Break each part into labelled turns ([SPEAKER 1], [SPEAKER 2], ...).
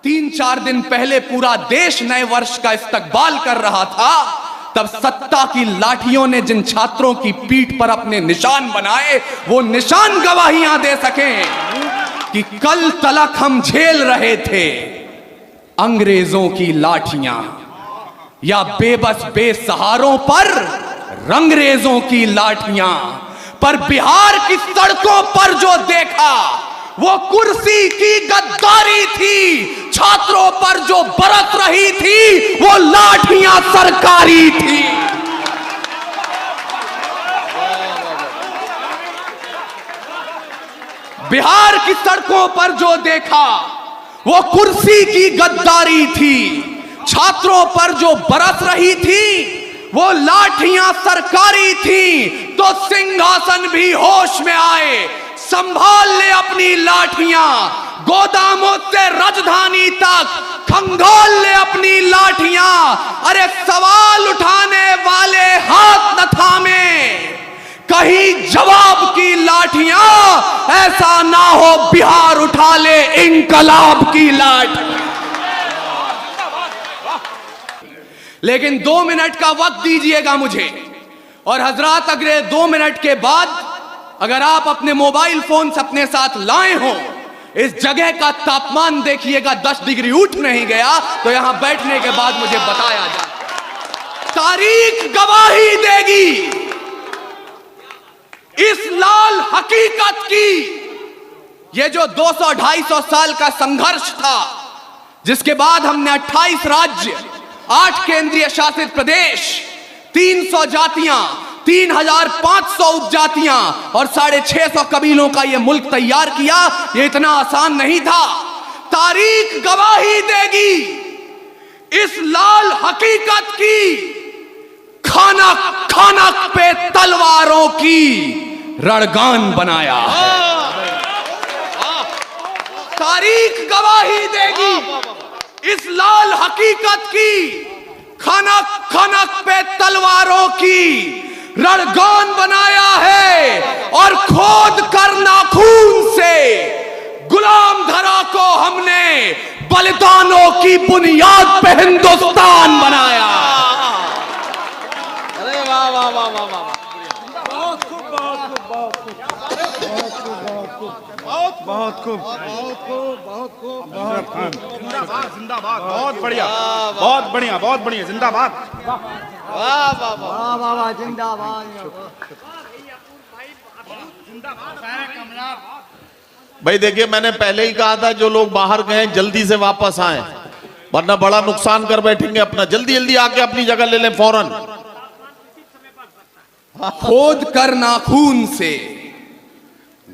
[SPEAKER 1] 3-4 दिन पहले पूरा देश नए वर्ष का इस्तकबाल कर रहा था, तब सत्ता की लाठियों ने जिन छात्रों की पीठ पर अपने निशान बनाए, वो निशान गवाहियां दे सकें कि कल तलक हम झेल रहे थे अंग्रेजों की लाठियां, या बेबस बेसहारों पर रंगरेजों की लाठियां। पर बिहार की सड़कों पर जो देखा वो कुर्सी की गद्दारी थी, छात्रों पर जो बरस रही थी वो लाठियां सरकारी थी। बिहार की सड़कों पर जो देखा वो कुर्सी की गद्दारी थी, छात्रों पर जो बरस रही थी वो लाठियां सरकारी थी। तो सिंहासन भी होश में आए, संभाल ले अपनी लाठियां, गोदामों से राजधानी तक खंगाल ले अपनी लाठियां। अरे सवाल उठाने वाले हाथ न थामे, कहीं जवाब की लाठियां, ऐसा ना हो बिहार उठा ले इंकलाब की लाठी। लेकिन 2 मिनट का वक्त दीजिएगा मुझे, और हजरात अगले 2 मिनट के बाद अगर आप अपने मोबाइल फोन अपने साथ लाए हो, इस जगह का तापमान देखिएगा 10 डिग्री उठ नहीं गया, तो यहां बैठने के बाद मुझे बताया जाए। तारीख गवाही देगी इस लाल हकीकत की। ये जो 200-250 साल का संघर्ष था, जिसके बाद हमने 28 राज्य, 8 केंद्रीय शासित प्रदेश, 300 जातियां, 3500 उपजातियां और 650 कबीलों का यह मुल्क तैयार किया, यह इतना आसान नहीं था। तारीख गवाही देगी इस लाल हकीकत की, खानक खानक पे तलवारों की रणगान बनाया है। तारीख गवाही देगी इस लाल हकीकत की, खनक खनक पे तलवारों की रणगान बनाया है। और खोद कर नाखून से गुलाम धरा को हमने बलिदानों की बुनियाद पे हिंदुस्तान बनाया।
[SPEAKER 2] अरे वाह वाह वाह वाह वाह,
[SPEAKER 3] बहुत खूब बहुत खूब बहुत खूब बहुत खूब बहुत खूब बहुत खूब।
[SPEAKER 4] जिंदाबाद जिंदाबाद, बहुत बढ़िया बहुत बढ़िया बहुत बढ़िया, जिंदाबाद।
[SPEAKER 2] वाह वाह वाह
[SPEAKER 3] वाह वाह जिंदाबाद।
[SPEAKER 5] भाई देखिए, मैंने पहले ही कहा था जो लोग बाहर गए जल्दी से वापस आए, वरना बड़ा नुकसान कर बैठेंगे अपना। जल्दी जल्दी आके अपनी जगह ले लें फौरन।
[SPEAKER 1] खोद कर नाखून से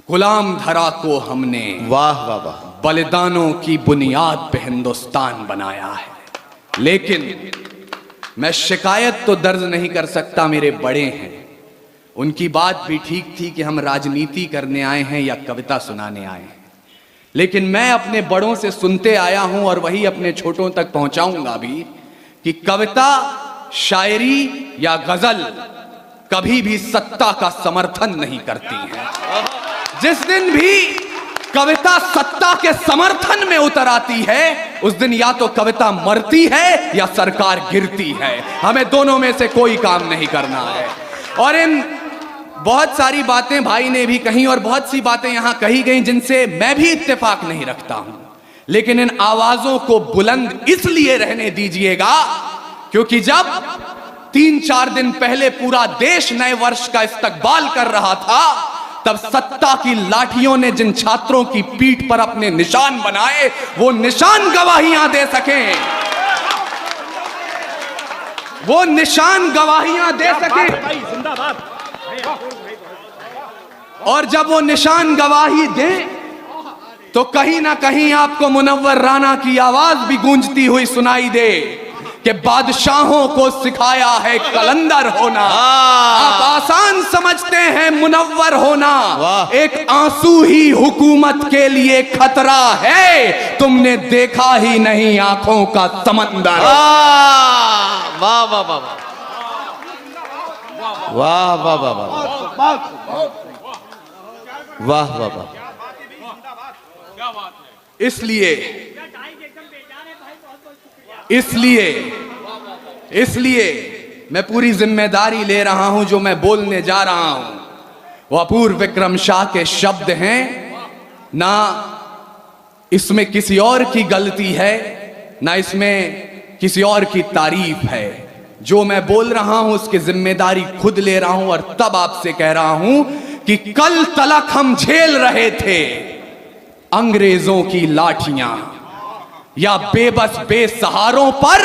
[SPEAKER 1] गुलाम धरा को हमने
[SPEAKER 5] वाह वाह वाह,
[SPEAKER 1] बलिदानों की बुनियाद पे हिंदुस्तान बनाया है। लेकिन मैं शिकायत तो दर्ज नहीं कर सकता, मेरे बड़े हैं, उनकी बात भी ठीक थी कि हम राजनीति करने आए हैं या कविता सुनाने आए हैं। लेकिन मैं अपने बड़ों से सुनते आया हूं और वही अपने छोटों तक पहुंचाऊंगा भी कि कविता, शायरी या गजल कभी भी सत्ता का समर्थन नहीं करती है। जिस दिन भी कविता सत्ता के समर्थन में उतर आती है, उस दिन या तो कविता मरती है या सरकार गिरती है। हमें दोनों में से कोई काम नहीं करना है। और इन बहुत सारी बातें भाई ने भी कही और बहुत सी बातें यहां कही गई जिनसे मैं भी इत्तेफाक नहीं रखता हूं, लेकिन इन आवाजों को बुलंद इसलिए रहने दीजिएगा क्योंकि जब 3-4 दिन पहले पूरा देश नए वर्ष का इस्तकबाल कर रहा था, तब सत्ता की लाठियों ने जिन छात्रों की पीठ पर अपने निशान बनाए, वो निशान गवाहियां दे सकें, वो निशान गवाहियां दे सकें।
[SPEAKER 4] जिंदाबाद।
[SPEAKER 1] और जब वो निशान गवाही दे तो कहीं ना कहीं आपको मुनव्वर राना की आवाज भी गूंजती हुई सुनाई दे कि बादशाहों को सिखाया है कलंदर होना। आप आसान समझते हैं मुनव्वर होना, एक आंसू ही हुकूमत के लिए खतरा है। तुमने देखा ही नहीं आंखों का समंदर।
[SPEAKER 5] वाह वाह वाह वाह वाह वाह वाह वाह वाह वाह वाह।
[SPEAKER 1] इसलिए इसलिए मैं पूरी जिम्मेदारी ले रहा हूं। जो मैं बोलने जा रहा हूं वो अपूर्व विक्रम शाह के शब्द हैं, ना इसमें किसी और की गलती है, ना इसमें किसी और की तारीफ है। जो मैं बोल रहा हूं उसकी जिम्मेदारी खुद ले रहा हूं और तब आपसे कह रहा हूं कि कल तलक हम झेल रहे थे अंग्रेजों की लाठियां, या बेबस बेसहारों पर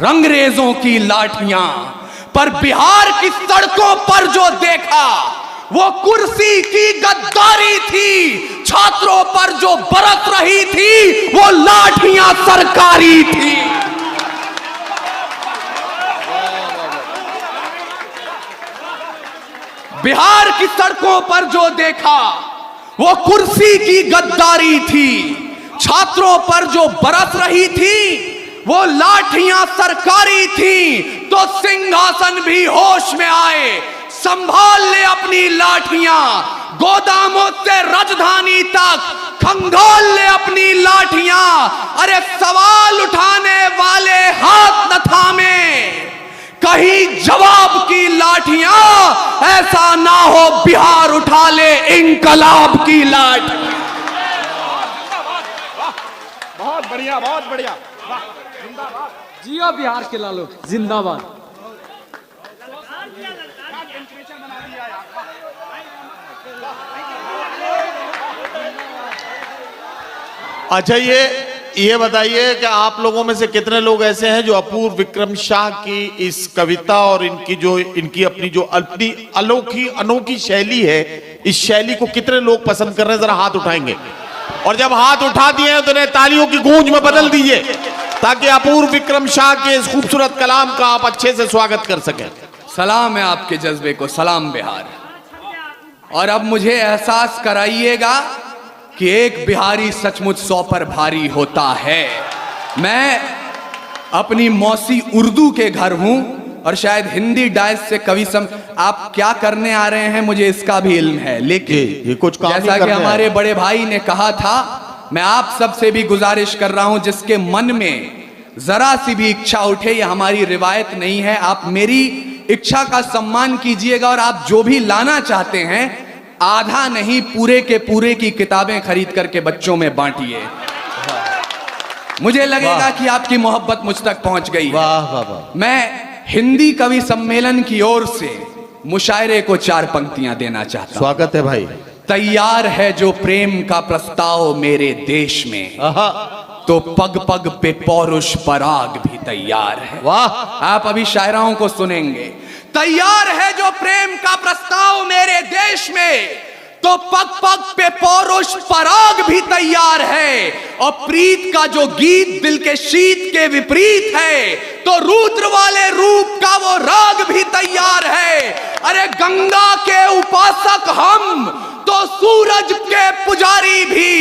[SPEAKER 1] रंगरेजों की लाठियां, पर बिहार की सड़कों पर जो देखा वो कुर्सी की गद्दारी थी, छात्रों पर जो बरस रही थी वो लाठियां सरकारी थी। बिहार की सड़कों पर जो देखा वो कुर्सी की गद्दारी थी, छात्रों पर जो बरस रही थी वो लाठियां सरकारी थी। तो सिंहासन भी होश में आए, संभाल ले अपनी लाठियां, गोदामों से राजधानी तक खंगाल ले अपनी लाठियां। अरे सवाल उठाने वाले हाथ न थामे, कहीं जवाब की लाठियां, ऐसा ना हो बिहार उठा ले इंकलाब की लाठी।
[SPEAKER 4] बहुत बढ़िया, बहुत बढ़िया।
[SPEAKER 2] जियो बिहार के लालो जिंदाबाद।
[SPEAKER 5] अच्छा, ये बताइए कि आप लोगों में से कितने लोग ऐसे हैं जो अपूर्व विक्रम शाह की इस कविता और इनकी अपनी जो अनोखी शैली है, इस शैली को कितने लोग पसंद कर रहे हैं? जरा हाथ उठाएंगे, और जब हाथ उठा दिए हैं तो उन्हें तालियों की गूंज में बदल दीजिए ताकि अपूर्व विक्रम शाह के इस खूबसूरत कलाम का आप अच्छे से स्वागत कर सकें।
[SPEAKER 1] सलाम है आपके जज्बे को, सलाम बिहार। और अब मुझे एहसास कराइएगा कि एक बिहारी सचमुच 100 पर भारी होता है। मैं अपनी मौसी उर्दू के घर हूं और शायद हिंदी डायस से कवि आप क्या करने आ रहे हैं मुझे इसका भी इल्म है, लेकिन
[SPEAKER 5] ये कुछ काम
[SPEAKER 1] जैसा कि हमारे बड़े भाई ने कहा था, मैं आप सबसे भी गुजारिश कर रहा हूं जिसके मन में जरा सी भी इच्छा उठे, यह हमारी रिवायत नहीं है, आप मेरी इच्छा का सम्मान कीजिएगा और आप जो भी लाना चाहते हैं आधा नहीं पूरे के पूरे की किताबें खरीद करके बच्चों में बांटिए। मुझे लगेगा कि आपकी मोहब्बत मुझ तक पहुंच गई।
[SPEAKER 5] वाह वाह वाह।
[SPEAKER 1] मैं हिंदी कवि सम्मेलन की ओर से मुशायरे को 4 पंक्तियां देना चाहता हूं।
[SPEAKER 5] स्वागत है भाई।
[SPEAKER 1] तैयार है जो प्रेम का प्रस्ताव मेरे देश में, तो पग पग पे पौरुष पराग भी तैयार है।
[SPEAKER 5] वाह।
[SPEAKER 1] आप अभी शायराओं को सुनेंगे। तैयार है जो प्रेम का प्रस्ताव मेरे देश में, तो पग पग पे पौरुष पराग भी तैयार है। और प्रीत का जो गीत दिल के शीत के विपरीत है, तो रुद्र वाले रूप का वो राग भी तैयार है। अरे गंगा के उपासक हम, तो सूरज के पुजारी भी,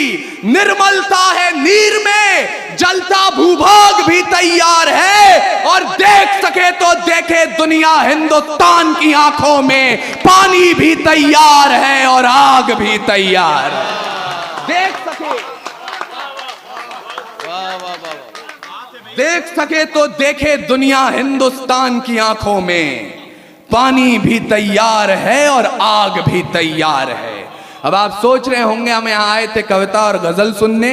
[SPEAKER 1] निर्मलता है नीर में, जलता भूभाग भी तैयार है। और देख सके तो देखे दुनिया हिंदुस्तान की आंखों में, पानी भी तैयार है और आग भी तैयार है। देख सके तो देखे दुनिया हिंदुस्तान की आंखों में, पानी भी तैयार है और आग भी तैयार है। अब आप सोच रहे होंगे हम यहां आए थे कविता और गजल सुनने,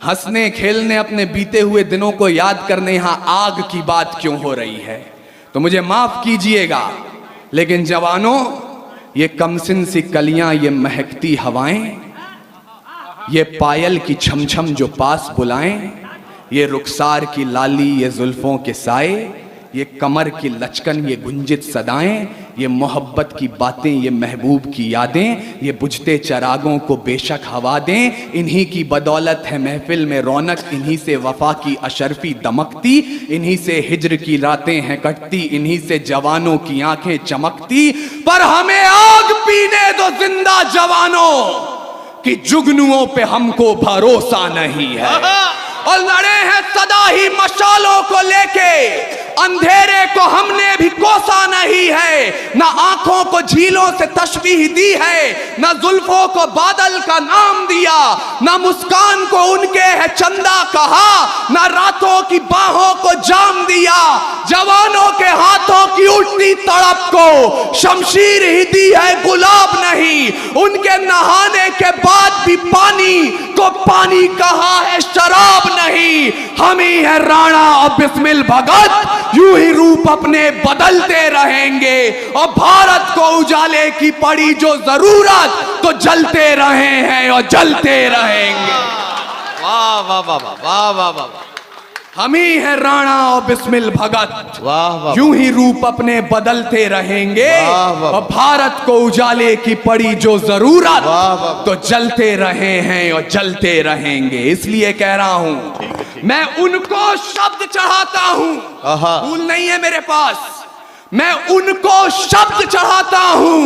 [SPEAKER 1] हंसने खेलने, अपने बीते हुए दिनों को याद करने, यहां आग की बात क्यों हो रही है? तो मुझे माफ कीजिएगा, लेकिन जवानों, ये कमसिन सी कलियां, ये महकती हवाएं, ये पायल की छमछम जो पास बुलाएं, ये रुखसार की लाली, ये जुल्फों के साए, ये कमर की लचकन, ये गुंजित सदाएं, ये मोहब्बत की बातें, ये महबूब की यादें, ये बुझते चरागों को बेशक हवा दें। इन्हीं की बदौलत है महफिल में रौनक, इन्हीं से वफा की अशरफी दमकती, इन्हीं से हिज्र की रातें हैं कटती, इन्हीं से जवानों की आंखें चमकती। पर हमें आग पीने दो जिंदा जवानों, कि जुगनुओं पे हमको भरोसा नहीं है। और लड़े हैं सदा ही मशालों को लेके, अंधेरे को हमने भी कोसा नहीं है, न आंखों को झीलों से तशबीह दी है, न जुल्फों को बादल का नाम दिया, न मुस्कान को उनके है चंदा कहा, न रातों की बाहों को जाम दिया, जवानों के हाथों की उठती तड़प को शमशीर ही दी है गुलाब नहीं, उनके नहाने के बाद भी पानी को पानी कहा है शराब नहीं। हम ही है राणा और बिस्मिल भगत, यूं ही रूप अपने बदलते रहेंगे, और भारत को उजाले की पड़ी जो जरूरत तो जलते रहे हैं और जलते रहेंगे।
[SPEAKER 5] वाह वाह वाह वाह वाह वाह,
[SPEAKER 1] हम ही है राणा और बिस्मिल भगत,
[SPEAKER 5] वाह वाह,
[SPEAKER 1] यूं ही रूप अपने बदलते रहेंगे,
[SPEAKER 5] वाह वाह,
[SPEAKER 1] और भारत को उजाले की पड़ी जो जरूरत
[SPEAKER 5] वाह वाह,
[SPEAKER 1] तो जलते रहे हैं और जलते रहेंगे। इसलिए कह रहा हूं, मैं उनको शब्द चढ़ाता हूं, भूल नहीं है मेरे पास, मैं उनको शब्द चढ़ाता हूं,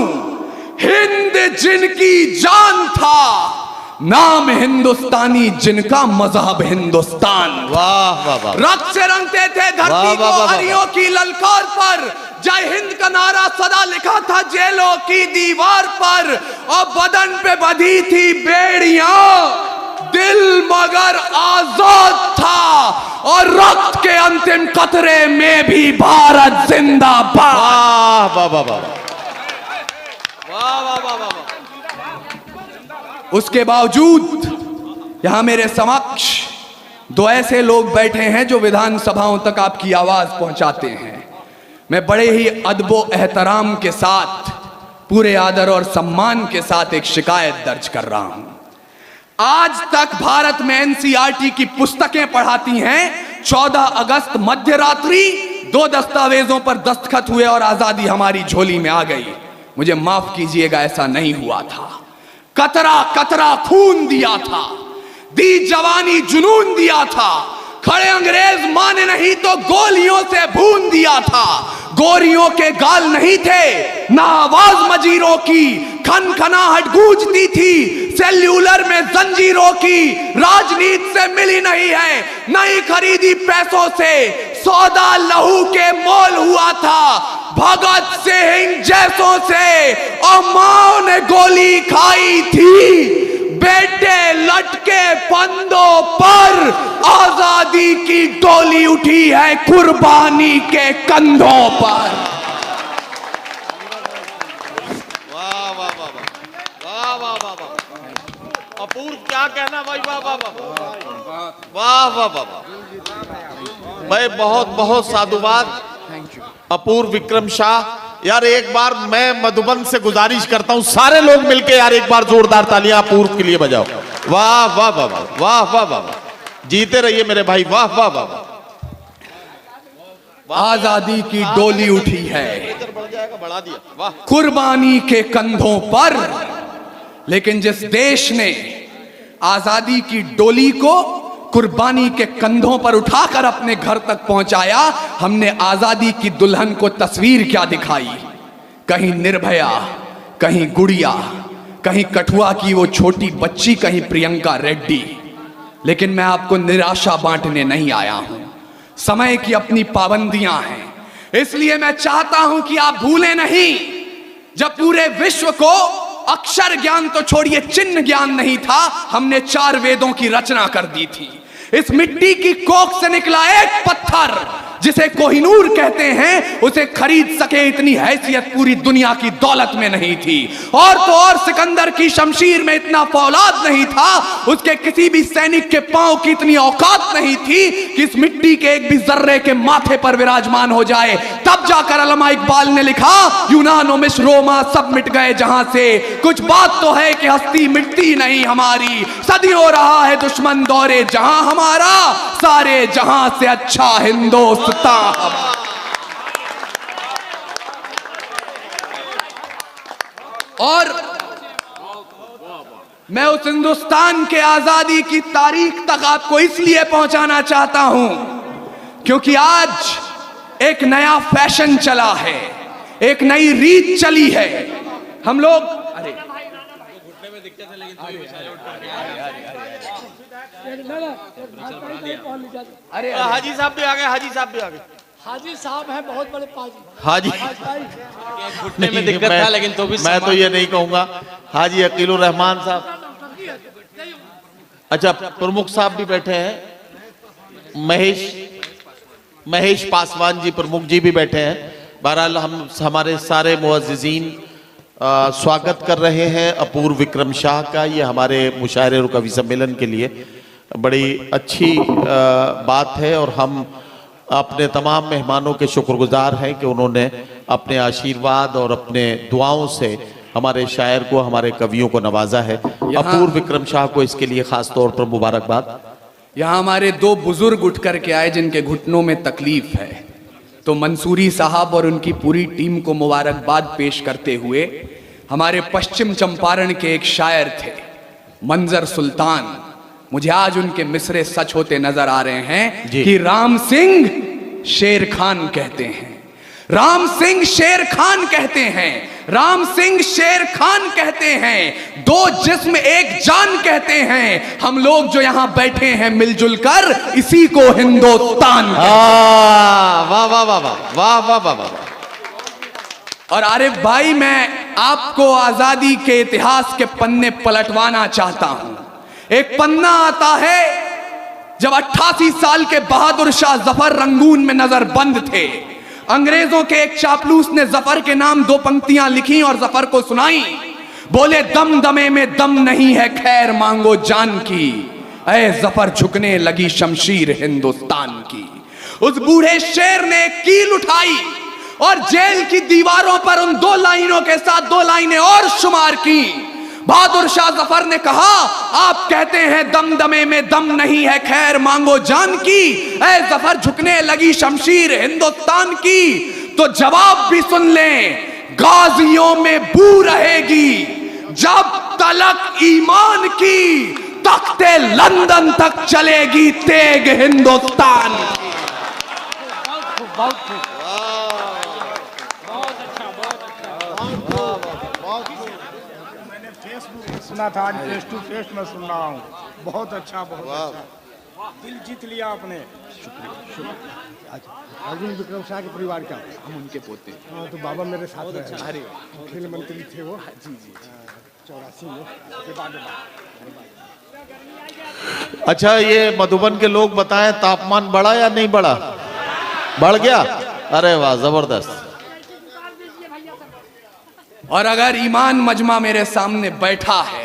[SPEAKER 1] हिंद जिनकी जान था, नाम हिंदुस्तानी जिनका मजहब हिंदुस्तान।
[SPEAKER 5] वाह वाह वाह,
[SPEAKER 1] रक्त से रंगते थे धरती को हरियों की ललकार पर, जय हिंद का नारा सदा लिखा था जेलों की दीवार पर, और बदन पे बंधी थी बेड़ियां, दिल मगर आजाद था, और रक्त के अंतिम कतरे में भी भारत जिंदाबाद।
[SPEAKER 5] वाह वाह वाह वाह वाह वाह वाह वाह।
[SPEAKER 1] उसके बावजूद यहां मेरे समक्ष दो ऐसे लोग बैठे हैं जो विधानसभाओं तक आपकी आवाज पहुंचाते हैं। मैं बड़े ही अदबो एहतराम के साथ, पूरे आदर और सम्मान के साथ एक शिकायत दर्ज कर रहा हूं। आज तक भारत में एनसीईआरटी की पुस्तकें पढ़ाती हैं, 14 अगस्त मध्य रात्रि 2 दस्तावेजों पर दस्तखत हुए और आजादी हमारी झोली में आ गई। मुझे माफ कीजिएगा, ऐसा नहीं हुआ था। कतरा कतरा खून दिया था, दी जवानी जुनून दिया था, खड़े अंग्रेज माने नहीं तो गोलियों से भून दिया था, गोरियों के गाल नहीं थे ना आवाज मजीरों की, खनखनाहट गूंजती थी सेल्यूलर में जंजीरों की, राजनीति से मिली नहीं है, नहीं खरीदी पैसों से, सौदा लहू के मोल हुआ था, भगत सिंह जैसों से, और मां ने गोली खाई थी, बेटे लटके फंदों पर, आजादी की डोली उठी है कुर्बानी के कंधों पर।
[SPEAKER 5] वाह वाह वाह वाह वाह वाह वाह, अपूर्व क्या कहना भाई, वाह वाह वाह वाह वाह वाह वाह भाई, बहुत बहुत साधुवाद अपूर्व विक्रम शाह। यार एक बार मैं मधुबन से गुजारिश करता हूं, सारे लोग मिलके यार एक बार जोरदार तालियां अपूर्व के लिए बजाओ। वाह वाह वाह वाह वाह वाह वाह, जीते रहिए मेरे भाई, वाह वाह वाह वाह।
[SPEAKER 1] आजादी की डोली उठी है
[SPEAKER 5] बढ़ा दिया, वाह,
[SPEAKER 1] कुर्बानी के कंधों पर, लेकिन जिस देश ने आजादी की डोली को कुर्बानी के कंधों पर उठाकर अपने घर तक पहुंचाया, हमने आजादी की दुल्हन को तस्वीर क्या दिखाई, कहीं निर्भया, कहीं गुड़िया, कहीं कठुआ की वो छोटी बच्ची, कहीं प्रियंका रेड्डी। लेकिन मैं आपको निराशा बांटने नहीं आया हूं, समय की अपनी पाबंदियां हैं, इसलिए मैं चाहता हूं कि आप भूलें नहीं, जब पूरे विश्व को अक्षर ज्ञान तो छोड़िए चिन्ह ज्ञान नहीं था, हमने 4 वेदों की रचना कर दी थी। इस मिट्टी की कोख से निकला एक पत्थर जिसे कोहिनूर कहते हैं, उसे खरीद सके इतनी हैसियत पूरी दुनिया की दौलत में नहीं थी। और तो और सिकंदर की शमशीर में इतना फौलाद नहीं था, उसके किसी भी सैनिक के पांव की इतनी औकात नहीं थी कि इस मिट्टी के एक भी जर्रे के माथे पर विराजमान हो जाए। तब जाकर अल्लामा इकबाल ने लिखा, यूनानो मिस्र रोमा सब मिट गए जहां से, कुछ बात तो है कि हस्ती मिटती नहीं हमारी, सदियों रहा है दुश्मन दौरे जहां हमारा, सारे जहां से अच्छा हिंदुस्तान। और मैं उस हिंदुस्तान के आजादी की तारीख तक आपको इसलिए पहुंचाना चाहता हूं क्योंकि आज एक नया फैशन चला है, एक नई रीत चली है। हम लोग
[SPEAKER 5] अरे हाजी साहब भी आ गए, हाजी साहब भी आ गए।
[SPEAKER 2] हाजी साहब हैं बहुत बड़े पाजी।
[SPEAKER 5] हाजी
[SPEAKER 6] घुटने में दिक्कत था लेकिन तो भी
[SPEAKER 5] मैं तो ये नहीं कहूंगा। हाजी अकीलुर रहमान साहब, अच्छा प्रमुख साहब भी बैठे हैं, महेश पासवान जी प्रमुख जी भी बैठे हैं। बहरहाल हम हमारे सारे मुअज़्ज़िज़ीन स्वागत कर रहे हैं अपूर्व विक्रम शाह का। ये हमारे मुशायरे और कवि सम्मेलन के लिए बड़ी अच्छी बात है और हम अपने तमाम मेहमानों के शुक्रगुजार हैं कि उन्होंने अपने आशीर्वाद और अपने दुआओं से हमारे शायर को, हमारे कवियों को नवाजा है। अपूर्व विक्रम शाह को इसके लिए खास तौर पर मुबारकबाद।
[SPEAKER 1] यहाँ हमारे दो बुजुर्ग उठ करके आए जिनके घुटनों में तकलीफ है, तो मंसूरी साहब और उनकी पूरी टीम को मुबारकबाद पेश करते हुए हमारे पश्चिम चंपारण के एक शायर थे मंजर सुल्तान, मुझे आज उनके मिसरे सच होते नजर आ रहे हैं कि राम सिंह शेर खान कहते हैं, राम सिंह शेर खान कहते हैं, राम सिंह शेर खान कहते हैं, दो जिस्म एक जान कहते हैं, हम लोग जो यहां बैठे हैं मिलजुल कर इसी को हिंदुस्तान।
[SPEAKER 5] वाह वाह वाह वाह वाह वाह वाह वाह।
[SPEAKER 1] और आरिफ भाई, मैं आपको आजादी के इतिहास के पन्ने पलटवाना चाहता हूं। एक पन्ना आता है जब 88 साल के बहादुर शाह जफर रंगून में नजरबंद थे, अंग्रेजों के एक चापलूस ने जफर के नाम दो पंक्तियां लिखी और जफर को सुनाई। बोले दम दमे में दम नहीं है, खैर मांगो जान की, ऐ जफर झुकने लगी शमशीर हिंदुस्तान की। उस बूढ़े शेर ने कील उठाई और जेल की दीवारों पर उन दो लाइनों के साथ दो लाइनें और शुमार की। बहादुर शाह जफर ने कहा, आप कहते हैं दम दमे में दम नहीं है, खैर मांगो जान की, ऐ जफर झुकने लगी शमशीर हिंदुस्तान की। तो जवाब भी सुन लें, गाजियों में बू रहेगी जब तलक ईमान की, तख्ते लंदन तक चलेगी तेग हिंदुस्तान की।
[SPEAKER 3] सुना था, आज फेस टू फेस में सुन रहा हूँ। बहुत अच्छा, बहुत अच्छा, दिल जीत लिया आपने। अर्जुन विक्रम शाह के परिवार का
[SPEAKER 1] हम उनके पोते।
[SPEAKER 3] हाँ, तो बाबा मेरे साथ रहे, खेल मंत्री थे वो। जी जी, 84 में के बाद।
[SPEAKER 5] अच्छा, ये मधुबन के लोग बताएं, तापमान बढ़ा या नहीं बढ़ा? बढ़ गया? अरे वाह, जबरदस्त।
[SPEAKER 1] और अगर ईमान मजमा मेरे सामने बैठा है,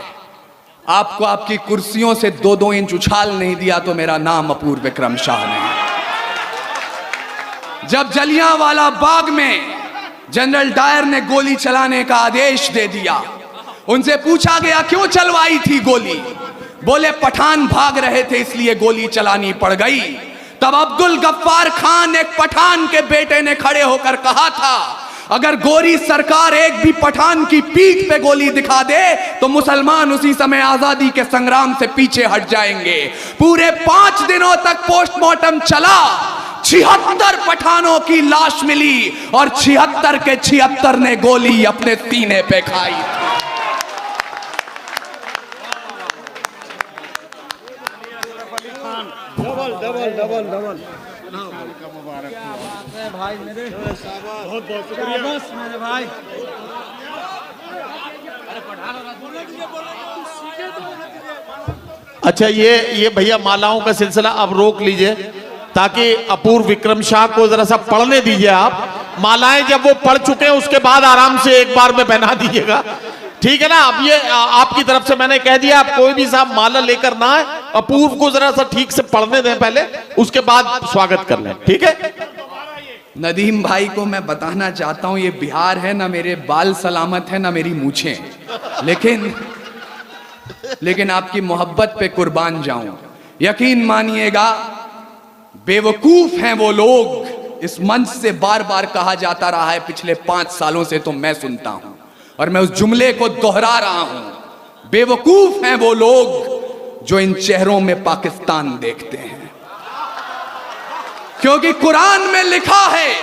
[SPEAKER 1] आपको आपकी कुर्सियों से 2-2 इंच उछाल नहीं दिया तो मेरा नाम अपूर्व विक्रम शाह नहीं। जब जलियांवाला बाग में जनरल डायर ने गोली चलाने का आदेश दे दिया, उनसे पूछा गया क्यों चलवाई थी गोली, बोले पठान भाग रहे थे इसलिए गोली चलानी पड़ गई। तब अब्दुल गफ्फार खान, एक पठान के बेटे ने खड़े होकर कहा था, अगर गोरी सरकार एक भी पठान की पीठ पे गोली दिखा दे तो मुसलमान उसी समय आजादी के संग्राम से पीछे हट जाएंगे। पूरे 5 दिनों तक पोस्टमार्टम चला, 76 पठानों की लाश मिली और 76 के 76 ने गोली अपने सीने पे खाई।
[SPEAKER 3] डबल डबल डबल डबल मुबारक भाई मेरे, बहुत बहुत शुक्रिया मेरे भाई।
[SPEAKER 5] अच्छा, ये भैया मालाओं का सिलसिला अब रोक लीजिए ताकि अपूर्व विक्रम शाह को जरा सा पढ़ने दीजिए। आप मालाएं जब वो पढ़ चुके हैं उसके बाद आराम से एक बार में पहना दीजिएगा, ठीक है ना? अब ये आपकी तरफ से मैंने कह दिया, आप कोई भी साहब माला लेकर ना आए, अपूर्व को जरा सा ठीक से पढ़ने दें पहले, उसके बाद स्वागत कर लें, ठीक है?
[SPEAKER 1] नदीम भाई को मैं बताना चाहता हूं, ये बिहार है ना, मेरे बाल सलामत है ना मेरी मूछें, लेकिन आपकी मोहब्बत पे कुर्बान जाऊं। यकीन मानिएगा, बेवकूफ हैं वो लोग, इस मंच से बार बार कहा जाता रहा है पिछले 5 सालों से, तो मैं सुनता हूं और मैं उस जुमले को दोहरा रहा हूं। बेवकूफ हैं वो लोग जो इन चेहरों में पाकिस्तान देखते हैं, क्योंकि कुरान में लिखा है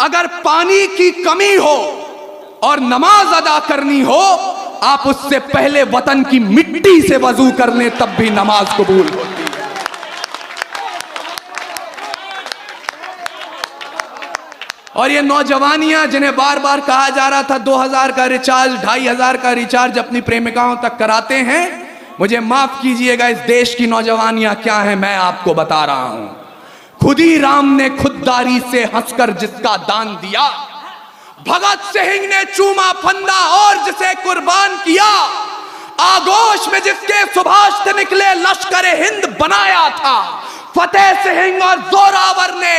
[SPEAKER 1] अगर पानी की कमी हो और नमाज अदा करनी हो, आप उससे पहले वतन की मिट्टी से वजू कर लें, तब भी नमाज कबूल होती है। और ये नौजवानियां जिन्हें बार बार कहा जा रहा था 2000 का रिचार्ज 2500 का रिचार्ज अपनी प्रेमिकाओं तक कराते हैं, मुझे माफ कीजिएगा, इस देश की नौजवानियां क्या है मैं आपको बता रहा हूं। खुदी राम ने खुददारी से हंसकर जिसका दान दिया, भगत सिंह ने चूमा फंदा और जिसे कुर्बान किया, आगोश में जिसके सुभाष से निकले लश्कर हिंद बनाया था, फतेह सिंह और जोरावर ने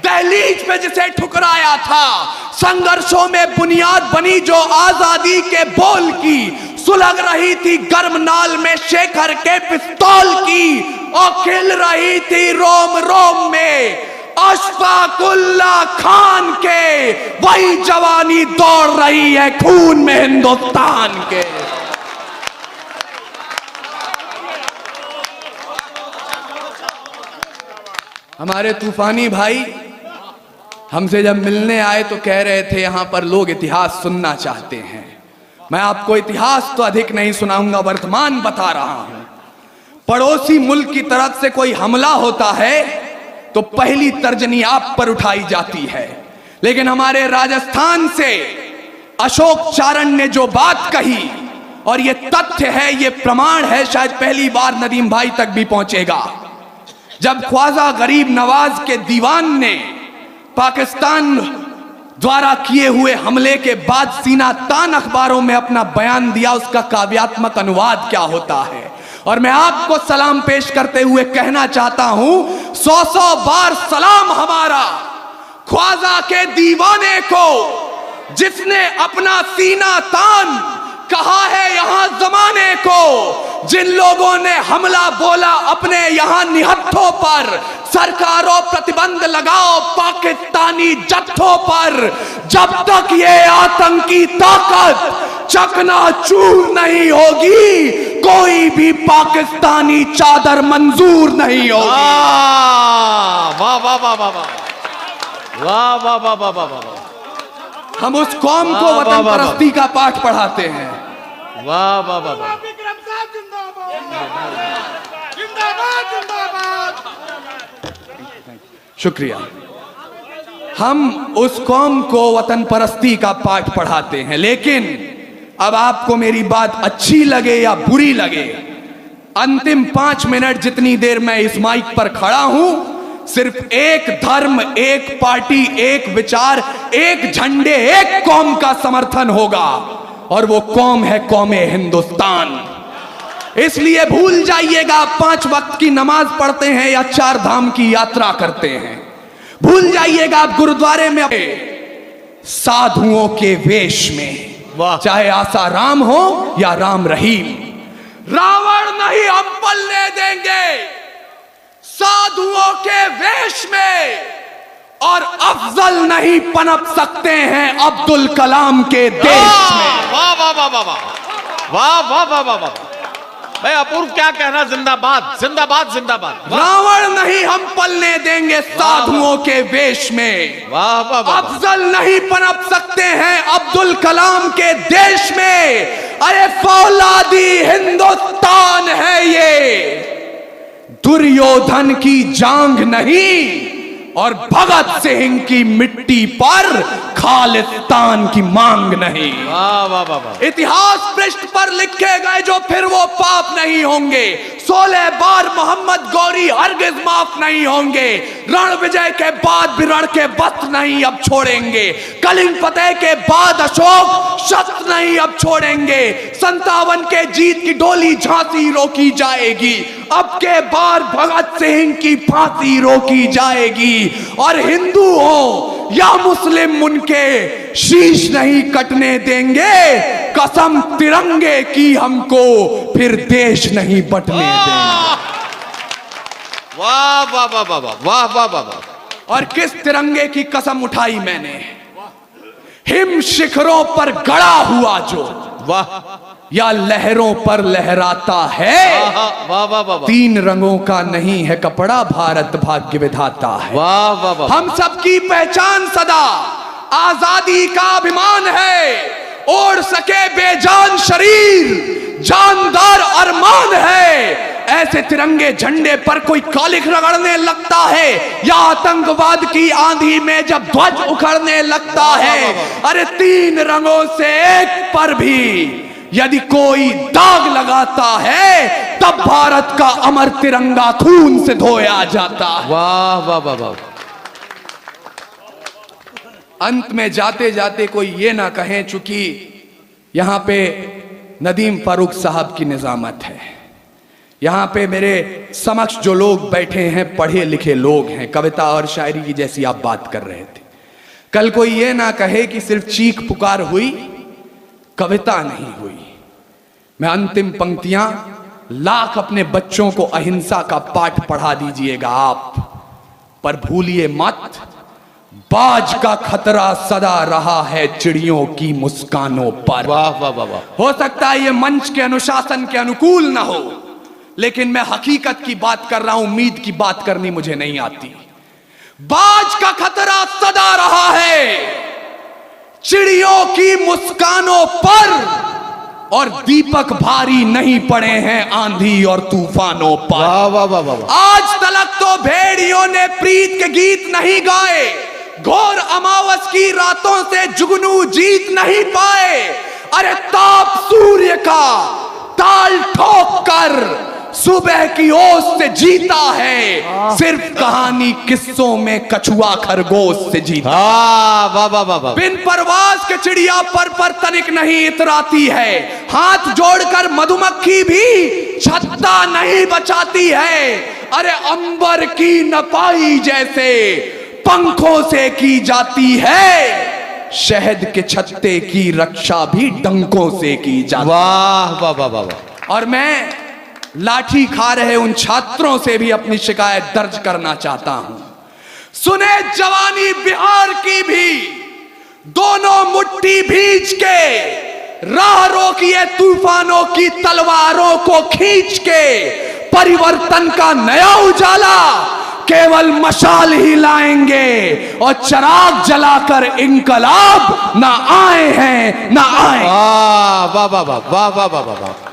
[SPEAKER 1] दहलीज पे जिसे ठुकराया था, संघर्षों में बुनियाद बनी जो आजादी के बोल की, सुलग रही थी गर्म नाल में शेखर के पिस्तौल की, और खिल रही थी रोम रोम में अशफाकुल्ला खान के, वही जवानी दौड़ रही है खून में हिंदुस्तान के। हमारे तूफानी भाई हमसे जब मिलने आए तो कह रहे थे यहां पर लोग इतिहास सुनना चाहते हैं। मैं आपको इतिहास तो अधिक नहीं सुनाऊंगा, वर्तमान बता रहा हूं। पड़ोसी मुल्क की तरफ से कोई हमला होता है तो पहली तर्जनी आप पर उठाई जाती है, लेकिन हमारे राजस्थान से अशोक चारण ने जो बात कही, और ये तथ्य है, ये प्रमाण है, शायद पहली बार नदीम भाई तक भी पहुंचेगा। जब ख्वाजा गरीब नवाज के दीवान ने पाकिस्तान द्वारा किए हुए हमले के बाद सीना तान अखबारों में अपना बयान दिया, उसका काव्यात्मक अनुवाद क्या होता है, और मैं आपको सलाम पेश करते हुए कहना चाहता हूं, 100 बार सलाम हमारा ख्वाजा के दीवाने को, जिसने अपना सीना तान कहा है यहां जमाने को, जिन लोगों ने हमला बोला अपने यहां निहत्थों पर, सरकारों प्रतिबंध लगाओ पाकिस्तानी जत्थों पर, जब तक ये आतंकी ताकत चकनाचूर नहीं होगी कोई भी पाकिस्तानी चादर मंजूर नहीं होगी।
[SPEAKER 6] वाह वाह वाह वाह वाह वाह वाह वाह वाह वाह वाह।
[SPEAKER 1] हम उस कौम को वतन परस्ती का पाठ पढ़ाते हैं।
[SPEAKER 6] वाह वाह वाह वाह।
[SPEAKER 2] विक्रम साहब जिंदाबाद जिंदाबाद जिंदाबाद।
[SPEAKER 1] शुक्रिया। हम उस कौम को वतन परस्ती का पाठ पढ़ाते हैं, लेकिन अब आपको मेरी बात अच्छी लगे या बुरी लगे, अंतिम 5 मिनट जितनी देर मैं इस माइक पर खड़ा हूं, सिर्फ एक धर्म, एक पार्टी, एक विचार, एक झंडे, एक कौम का समर्थन होगा, और वो कौम है कौमे हिंदुस्तान। इसलिए भूल जाइएगा 5 वक्त की नमाज पढ़ते हैं या 4 धाम की यात्रा करते हैं, भूल जाइएगा आप गुरुद्वारे में साधुओं के वेश में, चाहे आसाराम हो या राम रहीम, रावण नहीं हम पलने देंगे साधुओं के वेश में, और अफजल नहीं पनप सकते हैं अब्दुल कलाम के देश में।
[SPEAKER 6] वाह वाह वाह वाह वाह वाह वाह वाह वाह वाह। भाई अपूर्व क्या कहना, जिंदाबाद जिंदाबाद जिंदाबाद।
[SPEAKER 1] रावण नहीं हम पलने देंगे साधुओं के वेश में,
[SPEAKER 6] वाह वाह वाह।
[SPEAKER 1] अफजल नहीं पनप सकते हैं अब्दुल कलाम के देश में। अरे फौलादी हिंदुस्तान है ये, दुर्योधन की जांग नहीं, और भगत सिंह की मिट्टी पर खालिस्तान की मांग नहीं।
[SPEAKER 6] वाह वाह वाह वाह।
[SPEAKER 1] इतिहास पृष्ठ पर लिखे गए जो फिर वो पाप नहीं होंगे, 16 बार मोहम्मद गौरी हरगिज माफ नहीं होंगे, रण विजय के बाद भी रण के बस्त नहीं अब छोड़ेंगे, कलिंग फतेह के बाद अशोक शस्त्र नहीं अब छोड़ेंगे, 57 के जीत की डोली झांसी रोकी जाएगी, अब के बाद भगत सिंह की फांसी रोकी जाएगी, और हिंदू हो या मुस्लिम उनके शीश नहीं कटने देंगे, कसम तिरंगे की हमको फिर देश नहीं बटने देंगे।
[SPEAKER 6] वाह वाह वाह वाह वाह वाह वाह वाह।
[SPEAKER 1] और किस तिरंगे की कसम उठाई मैंने, हिम शिखरों पर गड़ा हुआ जो,
[SPEAKER 6] वाह,
[SPEAKER 1] या लहरों पर लहराता है,
[SPEAKER 6] वाह वाह वाह।
[SPEAKER 1] 3 रंगों का नहीं है कपड़ा, भारत भाग्य विधाता है।
[SPEAKER 6] वाह वाह वाह।
[SPEAKER 1] हम सबकी पहचान सदा आजादी का अभिमान है, ओढ़ सके बेजान शरीर जानदार अरमान है, ऐसे तिरंगे झंडे पर कोई कालिख रगड़ने लगता है या आतंकवाद की आंधी में जब ध्वज उखड़ने लगता है, अरे 3 रंगों से एक पर भी यदि कोई दाग लगाता है तब भारत का अमर तिरंगा खून से धोया जाता है।
[SPEAKER 6] वाह वाह वाह वाह।
[SPEAKER 1] अंत में जाते जाते कोई ये ना कहें, चूंकि यहां पे नदीम फारूक साहब की निजामत है, यहां पे मेरे समक्ष जो लोग बैठे हैं पढ़े लिखे लोग हैं, कविता और शायरी की जैसी आप बात कर रहे थे, कल कोई ये ना कहे कि सिर्फ चीख पुकार हुई, कविता नहीं हुई। मैं अंतिम पंक्तियां लाख अपने बच्चों को अहिंसा का पाठ पढ़ा दीजिएगा आप, पर भूलिए मत बाज का खतरा सदा रहा है चिड़ियों की मुस्कानों पर।
[SPEAKER 6] वाह वाह वाह वाह।
[SPEAKER 1] हो सकता है ये मंच के अनुशासन के अनुकूल ना हो, लेकिन मैं हकीकत की बात कर रहा हूं, उम्मीद की बात करनी मुझे नहीं आती। बाज का खतरा सदा रहा है चिड़ियों की मुस्कानों पर, और दीपक भारी नहीं पड़े हैं आंधी और तूफानों पर।
[SPEAKER 6] वाह वाह वाह वाह।
[SPEAKER 1] आज तलक तो भेड़ियों ने प्रीत के गीत नहीं गाए, घोर अमावस की रातों से जुगनू जीत नहीं पाए। अरे ताप सूर्य का ताल ठोक कर सुबह की ओस से जीता है, सिर्फ कहानी किस्सों में कछुआ खरगोश से जीता।
[SPEAKER 6] वाह वाह वाह वाह।
[SPEAKER 1] बिन परवाज के चिड़िया पर तनिक नहीं इतराती है, हाथ जोड़कर मधुमक्खी भी छत्ता नहीं बचाती है। अरे अंबर की नपाई जैसे पंखों से की जाती है, शहद के छत्ते की रक्षा भी डंकों से की जाती।
[SPEAKER 6] वाह वाह वाह वाह।
[SPEAKER 1] और मैं लाठी खा रहे उन छात्रों से भी अपनी शिकायत दर्ज करना चाहता हूं। सुने जवानी बिहार की भी, दोनों मुट्ठी भींच के राह रोकिए तूफानों की तलवारों को खींच के। परिवर्तन का नया उजाला केवल मशाल ही लाएंगे, और चिराग जलाकर इनकलाब ना आए हैं ना आए।
[SPEAKER 6] वाह वाह वाह वाह वाह वाह वाह।